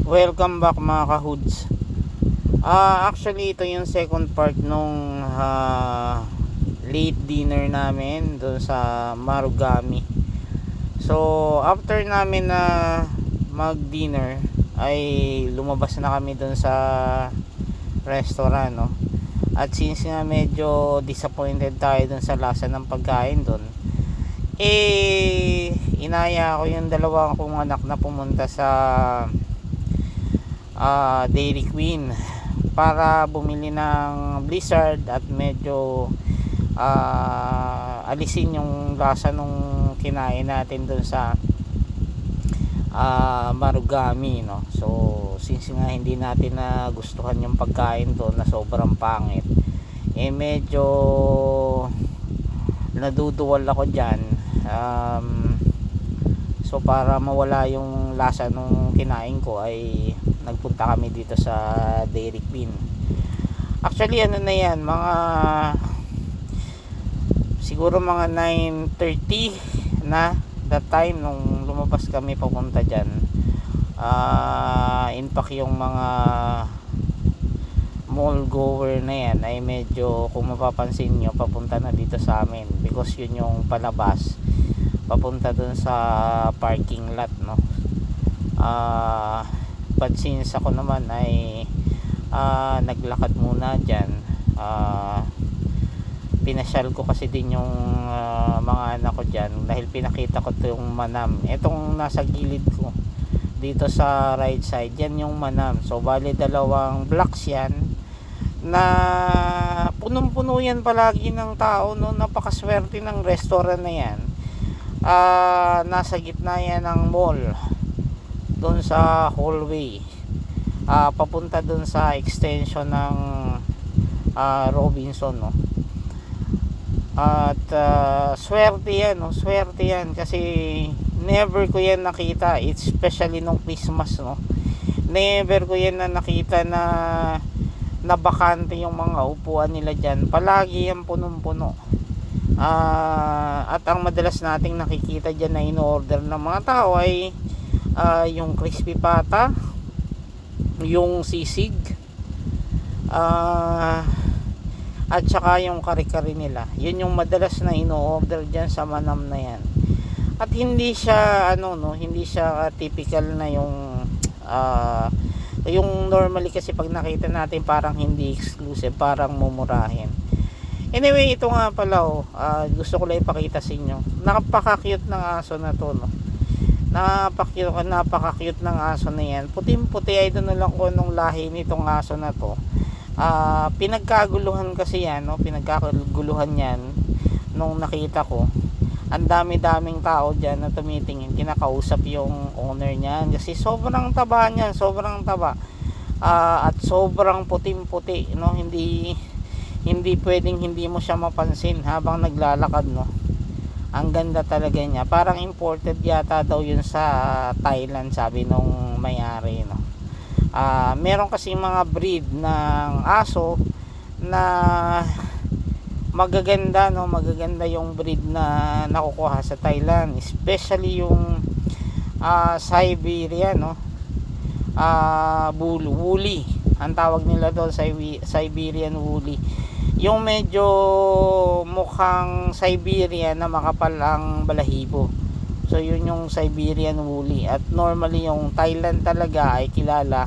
Welcome back mga kahoods. Actually ito yung second part nung late dinner namin doon sa Marugami. So after namin na mag dinner ay lumabas na kami doon sa restaurant, no? At since nga medyo disappointed tayo doon sa lasa ng pagkain doon, inaya ko yung dalawang kong anak na pumunta sa Dairy Queen para bumili ng Blizzard at medyo alisin yung lasa nung kinain natin dun sa Marugami, no? So since nga hindi natin na gustuhan yung pagkain doon na sobrang pangit, medyo naduduwal ako dyan. So para mawala yung lasa nung kinain ko ay nagpunta kami dito sa Dairy Queen. Actually ano na yan, mga siguro mga 9:30 na that time nung lumabas kami papunta dyan. In fact yung mga mall goer na yan ay medyo, kung mapapansin nyo, papunta na dito sa amin because yun yung palabas papunta dun sa parking lot, no? But since ako naman ay naglakad muna dyan, pinasyal ko kasi din yung mga anak ko dyan dahil pinakita ko to yung Manam. Etong nasa gilid ko dito sa right side, yan yung Manam. So bali dalawang blocks yan na punong-puno yan palagi ng tao, no? Napakaswerte ng restaurant na yan. Nasa gitna yan ng mall doon sa hallway, papunta doon sa extension ng Robinson, no? At swerte yan, no? Swerte yan kasi never ko yan nakita, especially nung Christmas, no? Never ko yan na nakita na bakante yung mga upuan nila dyan. Palagi yan punong-puno. At ang madalas nating nakikita dyan na in-order ng mga tao ay yung crispy pata, yung sisig, at saka yung kare-kare nila. Yun yung madalas na in-order dyan sa Manam na yan. At hindi siya hindi siya typical na yung normally kasi pag nakita natin parang hindi exclusive, parang mumurahin. Anyway, ito nga pala, gusto ko lang ipakita sa inyo. Napaka-cute ng aso na to, no? Napaka-cute ng aso na yan. Puting-puti, ay doon na lang ko nung lahi nitong aso na to. Pinagkaguluhan kasi yan, no? Pinagkaguluhan yan nung nakita ko. Ang dami-daming tao dyan na tumitingin, kinakausap yung owner niyan kasi sobrang taba niyan, sobrang taba. At sobrang puting-puti, no? Hindi pwedeng hindi mo siya mapansin habang naglalakad, no? Ang ganda talaga niya. Parang imported yata daw yun sa Thailand, sabi nung may-ari, no? Meron kasi mga breed ng aso na magaganda, no? Magaganda yung breed na nakukuha sa Thailand, especially yung Siberian, no? Woolly ang tawag nila doon, Siberian Woolly. Yung medyo mukhang Siberian na makapal ang balahibo. So yun yung Siberian Woolly. At normally yung Thailand talaga ay kilala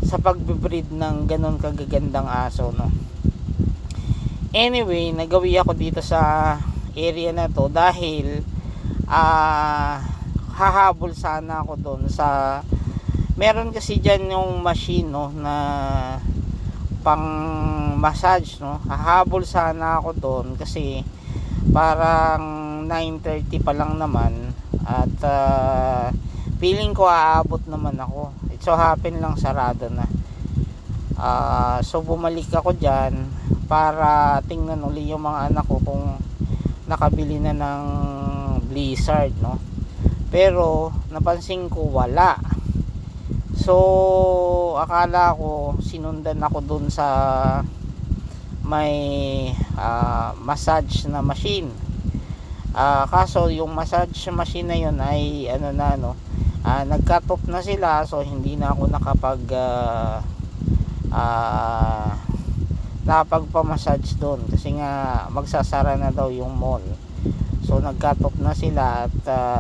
sa pagbibreed ng ganun kagagandang aso, no? Anyway, nagawi ako dito sa area na to dahil hahabol sana ako doon sa, meron kasi dyan yung machine, no, na pang massage, no? Hahabol sana ako doon kasi parang 9:30 pa lang naman at feeling ko aabot naman ako. It so happen lang sarado na. So bumalik ako dyan para tingnan uli yung mga anak ko kung nakabili na ng Blizzard, no? Pero napansin ko wala. So akala ko sinundan ako dun sa may massage na machine. Kaso yung massage machine na yun ay nag-cut off na sila, so hindi na ako nakapagpamassage doon kasi nga magsasara na daw yung mall. So nag-cut off na sila at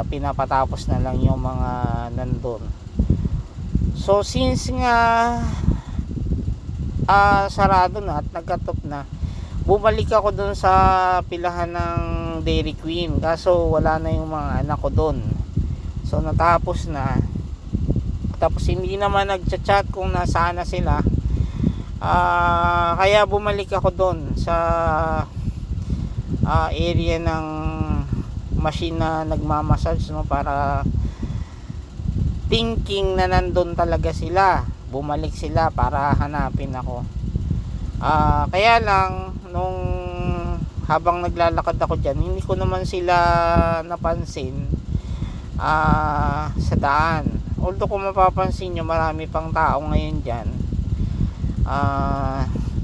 pinapatapos na lang yung mga nandun. So since nga sarado na at nag-cut off na, bumalik ako doon sa pilahan ng Dairy Queen, kaso wala na yung mga anak ko doon. So natapos na, tapos hindi naman nagchat-chat kung nasaan na sila. Kaya bumalik ako doon sa area ng machine na nagmamassage, no, para thinking na nandun talaga sila. Bumalik sila para hanapin ako. Kaya lang nung habang naglalakad ako dyan, hindi ko naman sila napansin sa daan. Although kung mapapansin nyo, marami pang tao ngayon dyan.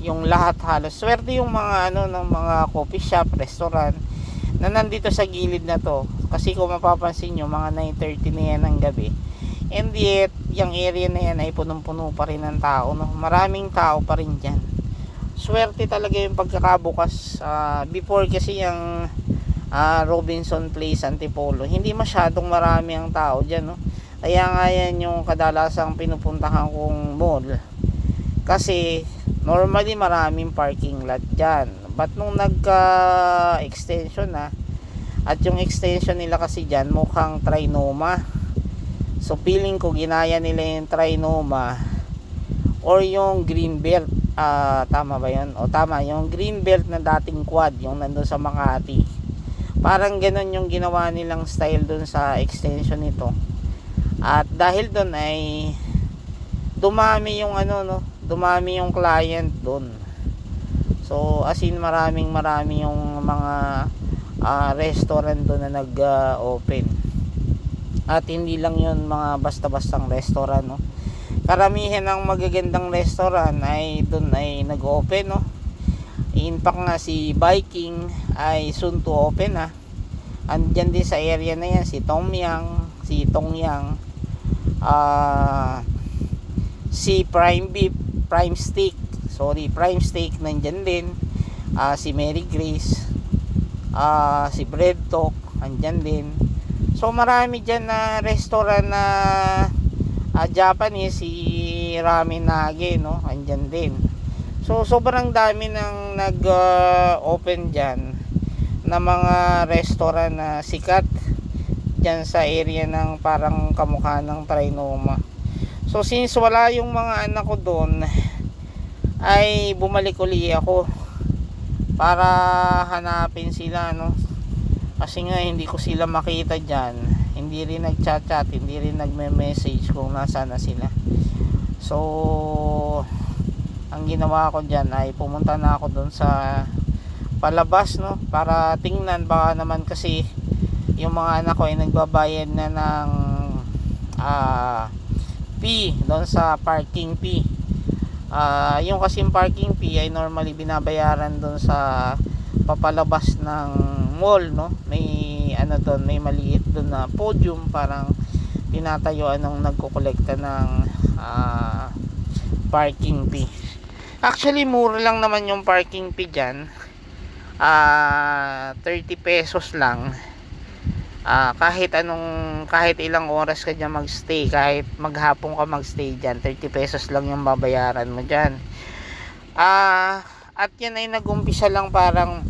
Yung lahat halos, swerte yung mga ng mga coffee shop, restaurant na nandito sa gilid na to, kasi kung mapapansin nyo, mga 9:30 na yan ng gabi, and yet yung area na yan ay punong-puno pa rin ng tao, no? Maraming tao pa rin dyan. Swerte talaga yung pagkakabukas. Before kasi yung Robinson Place, Antipolo, hindi masyadong marami ang tao dyan, no? Kaya nga yan yung kadalasang pinupuntahan kong mall, kasi normally maraming parking lot dyan. But nung nagka-extension na, at yung extension nila kasi dyan mukhang Trinoma, so feeling ko ginaya nila yung Trinoma or yung Greenbelt. Tama ba yun? O tama, yung Greenbelt na dating quad, yung nandun sa Makati. Parang ganun yung ginawa nilang style dun sa extension nito. At dahil dun ay dumami yung dumami yung client dun. So as in marami yung mga restaurant dun na nag-open. At hindi lang yun mga basta-bastang restaurant, no? Karamihan ng magagandang restaurant ay dun ay nag-open, no? In fact nga si Viking ay soon to open, ha. Andyan din sa area na yan si Tom Yang, si Tong Yang, si Prime Beef, Prime Steak nandyan din, si Mary Grace, si Bread Talk andyan din. So marami dyan na restaurant na Japanese, si Ramen Nage, no, andyan din. So sobrang dami ng nag-open dyan na mga restaurant na sikat dyan sa area ng parang kamukha ng Trinoma. So since wala yung mga anak ko doon, ay bumalik uli ako para hanapin sila, no? Kasi nga hindi ko sila makita dyan, hindi rin nag-chat-chat, hindi rin nagme-message kung nasaan na sila. So ang ginawa ko dyan ay pumunta na ako doon sa palabas, no, para tingnan, baka naman kasi yung mga anak ko ay nagbabayad na ng fee doon sa parking fee. Yung kasing parking fee ay normally binabayaran doon sa papalabas ng mall, no? May doon, may maliit doon na podium, parang tinatayuan ng nagkokolekta ng parking fee. Actually mura lang naman yung parking fee dyan, 30 pesos lang. Kahit ilang oras ka dyan magstay, kahit maghapon ka magstay dyan, 30 pesos lang yung babayaran mo dyan. At yan ay nag-umpisa lang parang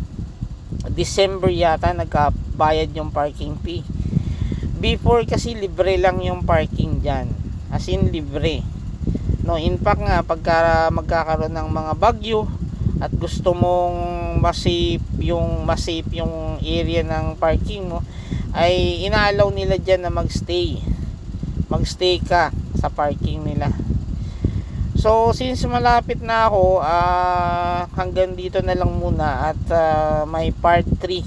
December yata nagkabayad yung parking fee. Before kasi libre lang yung parking dyan, as in libre, no? In fact nga pagka magkakaroon ng mga bagyo at gusto mong ma-safe yung area ng parking mo, ay inaalaw nila dyan na magstay ka sa parking nila. So since malapit na ako, hanggang dito na lang muna, at may part 3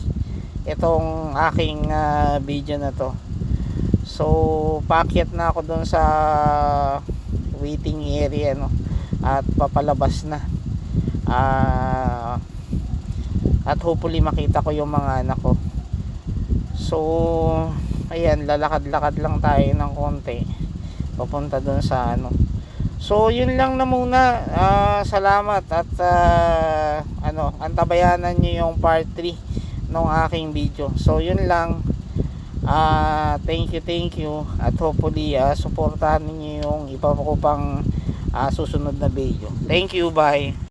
itong aking video na to. So paakyat na ako doon sa waiting area, no, at papalabas na, at hopefully makita ko yung mga anak ko. So ayan, lalakad-lakad lang tayo ng konti papunta dun sa ano. So yun lang na muna. Salamat at antabayanan nyo yung part 3 ng aking video. So yun lang. Thank you at hopefully suportahan niyo yung iba ko pang susunod na video. Thank you, bye.